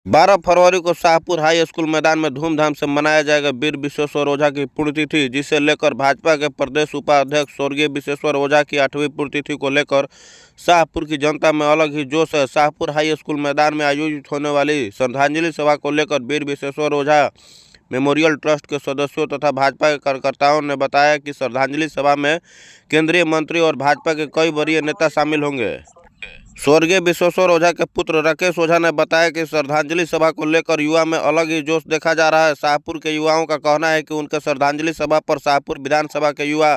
12 फरवरी को Shahpur high school मैदान में धूमधाम से मनाया जाएगा वीर विश्वेश्वर ओझा की पुण्यतिथि, जिसे लेकर भाजपा के प्रदेश उपाध्यक्ष स्वर्गीय विश्वेश्वर ओझा की 8वीं पुण्यतिथि को लेकर शाहपुर की जनता में अलग ही जोश है। शाहपुर हाई स्कूल मैदान में आयोजित होने वाली श्रद्धांजलि सभा को लेकर वीर विश्वेश्वर ओझा मेमोरियल ट्रस्ट के सदस्यों तथा भाजपा के कार्यकर्ताओं ने बताया कि श्रद्धांजलि सभा में केंद्रीय मंत्री और भाजपा के कई वरीय नेता शामिल होंगे। स्वर्गीय विश्वेश्वर ओझा के पुत्र राकेश ओझा ने बताया कि श्रद्धांजलि सभा को लेकर युवा में अलग ही जोश देखा जा रहा है। शाहपुर के युवाओं का कहना है कि उनके श्रद्धांजलि सभा पर शाहपुर विधानसभा के युवा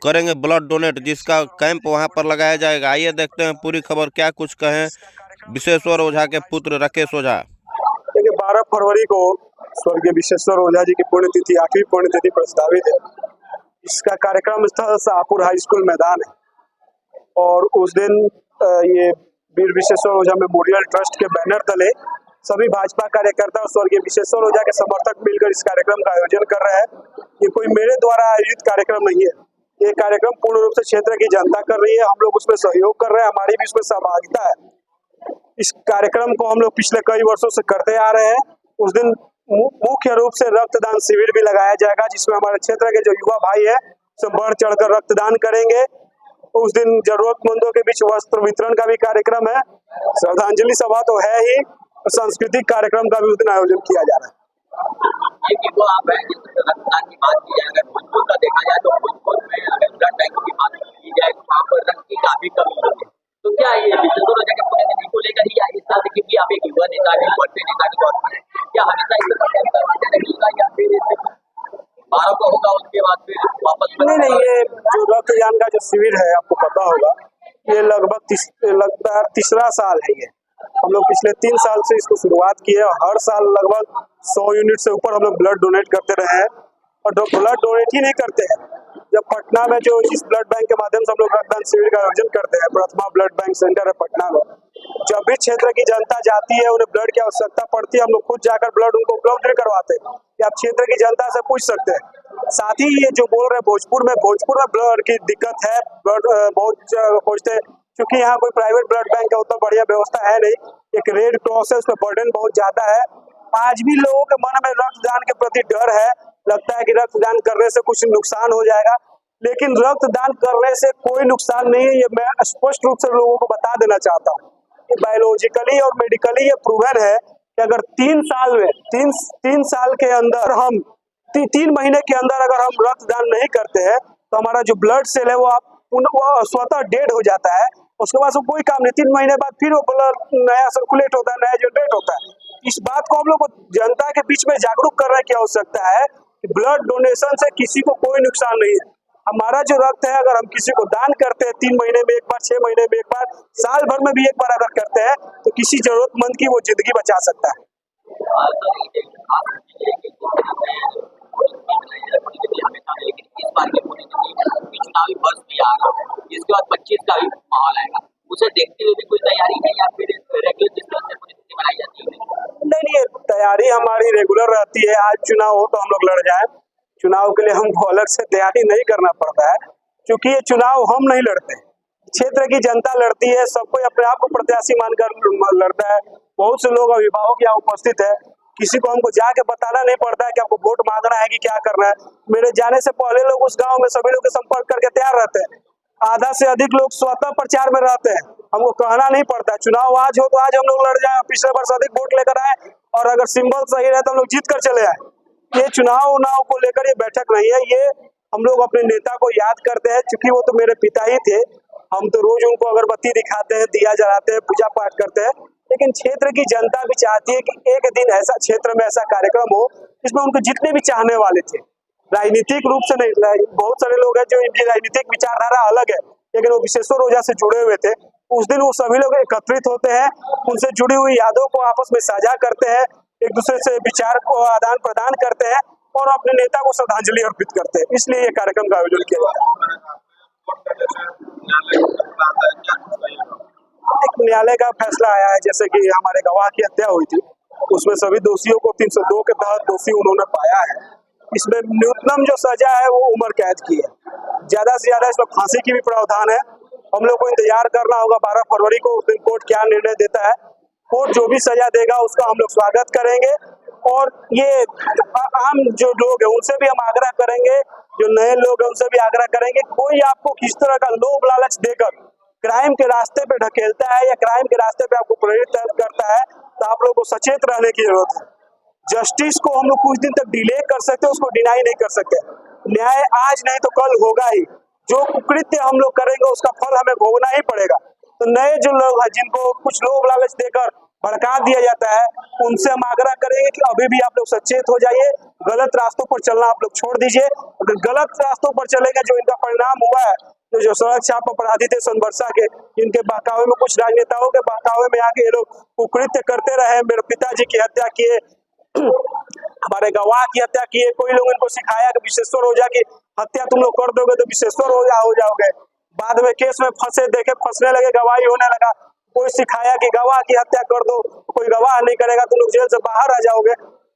करेंगे ब्लड डोनेट, जिसका कैंप वहां पर लगाया जाएगा। आइए देखते हैं पूरी खबर, क्या कुछ कहें विश्वेश्वर ओझा के पुत्र राकेश ओझा। देखिए, 12 फरवरी को स्वर्गीय विश्वेश्वर ओझा जी की पुण्यतिथि 8वीं पुण्यतिथि प्रस्तावित है। इसका कार्यक्रम स्थल शाहपुर हाई स्कूल मैदान है और उस दिन ये वीर विश्वेश्वर ओझा मेमोरियल ट्रस्ट के बैनर तले सभी भाजपा कार्यकर्ता और स्वर्गीय विश्वेश्वर ओझा के समर्थक मिलकर इस कार्यक्रम का आयोजन कर रहे हैं। ये कोई मेरे द्वारा आयोजित कार्यक्रम नहीं है, ये कार्यक्रम पूर्ण रूप से क्षेत्र की जनता कर रही है। हम लोग उसमें सहयोग कर रहे हैं, हमारी भी उसमें सहभागिता है। इस कार्यक्रम को हम लोग पिछले कई वर्षों से करते आ रहे हैं। उस दिन मुख्य रूप से रक्तदान शिविर भी लगाया जाएगा, जिसमें हमारे क्षेत्र के जो युवा भाई है सब बढ़ चढ़कर रक्तदान करेंगे। उस दिन जरूरतमंदों के बीच वस्त्र वितरण का भी कार्यक्रम है। श्रद्धांजलि सभा तो है ही, सांस्कृतिक कार्यक्रम का भी उस दिन आयोजन किया जा रहा है। आप है रक्तदान की बात की जाए, अगर भोजपुर का देखा जाए तो भोजपुर में अगर ब्लड बैंक की बात की जाए तो वहाँ पर रक्त की काफी कमी है। तो क्या ये विश्वेश्वर ओझा के पुण्यतिथि को लेकर ही इस साल देखिए कि आप एक युवा नेता भी बढ़ते नेता के तौर पर क्या हमेशा इस तरह रहेगा या फिर 12 को होगा उसके बाद फिर वापस? नहीं, ये जो रक्तदान का जो शिविर है आपको पता होगा, ये लगभग तीसरा साल है। ये हम लोग पिछले 3 साल से इसको शुरुआत की है और हर साल लगभग 100 यूनिट से ऊपर हम लोग ब्लड डोनेट करते रहे हैं। और ब्लड डोनेट ही नहीं करते हैं, जब पटना में जो इस ब्लड बैंक के माध्यम से हम लोग रक्तदान शिविर का आयोजन करते हैं, प्रथमा ब्लड बैंक सेंटर है पटना में, जब भी क्षेत्र की जनता जाती है, उन्हें ब्लड की आवश्यकता पड़ती है, हम लोग खुद जाकर ब्लड उनको उपलब्ध करवाते हैं। आप क्षेत्र की जनता से पूछ सकते हैं। साथ ही ये जो बोल रहे भोजपुर में ब्लड की दिक्कत है, ब्लड बहुत खोजते हैं, क्योंकि यहाँ कोई प्राइवेट ब्लड बैंक का उतना बढ़िया व्यवस्था है नहीं। एक रेड क्रॉस है, उसमें बर्डन बहुत ज्यादा है। आज भी लोगों के मन में रक्तदान के प्रति डर है, लगता है कि रक्तदान करने से कुछ नुकसान हो जाएगा, लेकिन रक्तदान करने से कोई नुकसान नहीं है। ये मैं स्पष्ट रूप से लोगों को बता देना चाहता हूँ। ये बायोलॉजिकली और मेडिकली ये प्रूवन है कि अगर 3 साल में 3 साल के अंदर हम 3 महीने के अंदर अगर हम रक्तदान नहीं करते हैं तो हमारा जो ब्लड सेल है वो स्वतः डेड हो जाता है। उसके बाद कोई काम नहीं, 3 महीने बाद फिर वो ब्लड नया सर्कुलेट होता है, नया जनरेट होता है। इस बात को हम लोग जनता के बीच में जागरूक करने की आवश्यकता है कि ब्लड डोनेशन से किसी को कोई नुकसान नहीं है। हमारा जो रक्त है अगर हम किसी को दान करते हैं 3 महीने में एक बार, 6 महीने में एक बार, साल भर में भी एक बार अगर करते हैं तो किसी जरूरतमंद की वो जिंदगी बचा सकता है। चुनावी वर्ष भी आ रहा है, जिसके बाद 25 का भी माहौल आएगा, उसे देखते हुए भी कोई तैयारी है या फिर रेगुलर जिस तरह से पुण्यतिथि बनाई जाती है? नहीं, तैयारी हमारी रेगुलर रहती है। आज चुनाव हो तो हम लोग लड़ जाए, चुनाव के लिए हमको अलग से तैयारी नहीं करना पड़ता है, क्योंकि ये चुनाव हम नहीं लड़ते, क्षेत्र की जनता लड़ती है। सब कोई अपने आप को प्रत्याशी मानकर लड़ता है। बहुत से लोग अभिभावक यहाँ उपस्थित है, किसी को हमको जाके बताना नहीं पड़ता है कि आपको वोट मांगना है कि क्या करना है। मेरे जाने से पहले लोग उस गांव में सभी लोग के संपर्क करके तैयार रहते हैं। आधा से अधिक लोग स्वतः प्रचार में रहते हैं, हमको कहना नहीं पड़ता है। चुनाव आज हो तो आज हम लोग लड़ जाए, पिछले वर्ष अधिक वोट लेकर आए और अगर सिंबल सही रहे तो हम लोग जीत कर चले आए। ये चुनाव को लेकर ये बैठक नहीं है, ये हम लोग अपने नेता को याद करते हैं, क्योंकि वो तो मेरे पिता ही थे। हम तो रोज उनको अगरबत्ती दिखाते हैं, दिया जलाते हैं, पूजा पाठ करते हैं, लेकिन क्षेत्र की जनता भी चाहती है कि एक दिन ऐसा क्षेत्र में ऐसा कार्यक्रम हो जिसमें उनको जितने भी चाहने वाले थे, राजनीतिक रूप से नहीं, बहुत सारे लोग हैं जो इनकी राजनीतिक विचारधारा अलग है, लेकिन वो विश्वेश्वर ओझा से जुड़े हुए थे। उस दिन वो सभी लोग एकत्रित होते हैं, उनसे जुड़ी हुई यादों को आपस में साझा करते हैं, एक दूसरे से विचार को आदान प्रदान करते हैं और अपने नेता को श्रद्धांजलि अर्पित करते हैं। इसलिए ये कार्यक्रम का आयोजन किया गया है। एक न्यायालय का फैसला आया है, जैसे कि हमारे गवाह की हत्या हुई थी, उसमें सभी दोषियों को 302 के तहत दोषी उन्होंने पाया है। इसमें न्यूनतम जो सजा है वो उम्र कैद की है, ज्यादा से ज्यादा इसमें फांसी की भी प्रावधान है। हम लोग को इंतजार करना होगा 12 फरवरी को, उस दिन कोर्ट क्या निर्णय देता है। कोर्ट जो भी सजा देगा उसका हम लोग स्वागत करेंगे। और ये आम जो लोग हैं उनसे भी हम आग्रह करेंगे, जो नए लोग हैं उनसे भी आग्रह करेंगे, कोई आपको किस तरह का लोभ लालच देकर क्राइम के रास्ते पे ढकेलता है या क्राइम के रास्ते पे आपको प्रेरित करता है, तो आप लोगों को सचेत रहने की जरूरत है। जस्टिस को हम लोग कुछ दिन तक डिले कर सकते हैं, उसको डिनाई नहीं कर सकते। न्याय आज नहीं तो कल होगा ही। जो कुकृत्य हम लोग करेंगे उसका फल हमें भोगना ही पड़ेगा। तो नए जो लोग हैं जिनको कुछ लोभ लालच देकर भड़का दिया जाता है, उनसे हम आग्रह करेंगे कि अभी भी आप लोग सचेत हो जाइए, गलत रास्तों पर चलना आप लोग छोड़ दीजिए। अगर गलत रास्तों पर चलेंगे, जो इनका परिणाम हुआ है, तो जो सड़क छाप अपराधी थे सोनबरसा के, इनके बहकावे में कुछ राजनेताओं के बहकावे में आके ये लोग कुकृत्य करते रहे, मेरे पिताजी की हत्या किए, हमारे गवाह की हत्या किए। कोई लोग इनको सिखाया कि विश्वेश्वर ओझा की हत्या तुम लोग कर दोगे तो विश्वेश्वर ओझा हो जाओगे। बाद में केस में फंसे, देखे फंसने लगे, गवाही होने लगा। कोई सिखाया कि गवाह की हत्या कर दो, कोई गवाह नहीं करेगा तुम लोग जेल से बाहर आ जाओगे।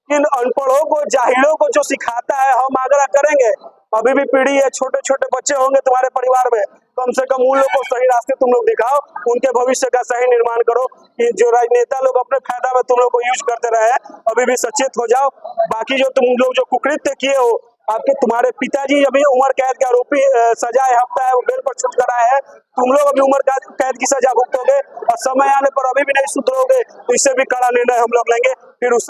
इन अनपढ़ों को, जाहिलों को जो सिखाता है, हम आग्रह करेंगे, अभी भी पीढ़ी है, छोटे छोटे बच्चे होंगे तुम्हारे परिवार में, कम से कम उन लोग को सही रास्ते तुम लोग दिखाओ, उनके भविष्य का सही निर्माण करो। कि जो राजनेता लोग अपने फायदा में तुम लोग को यूज करते रहे, अभी भी सचेत हो जाओ। बाकी जो तुम लोग जो कुकृत्य किए हो, आपके तुम्हारे पिताजी अभी उम्र कैद के आरोपी, सजा हफ्ता है, वो बेल पर छूट कर आए हैं। तुम लोग अभी उम्र कैद की सजा भुगतोगे और समय आने पर अभी भी नहीं सुधरोगे, तो इससे भी कड़ा निर्णय हम लोग लेंगे। फिर उस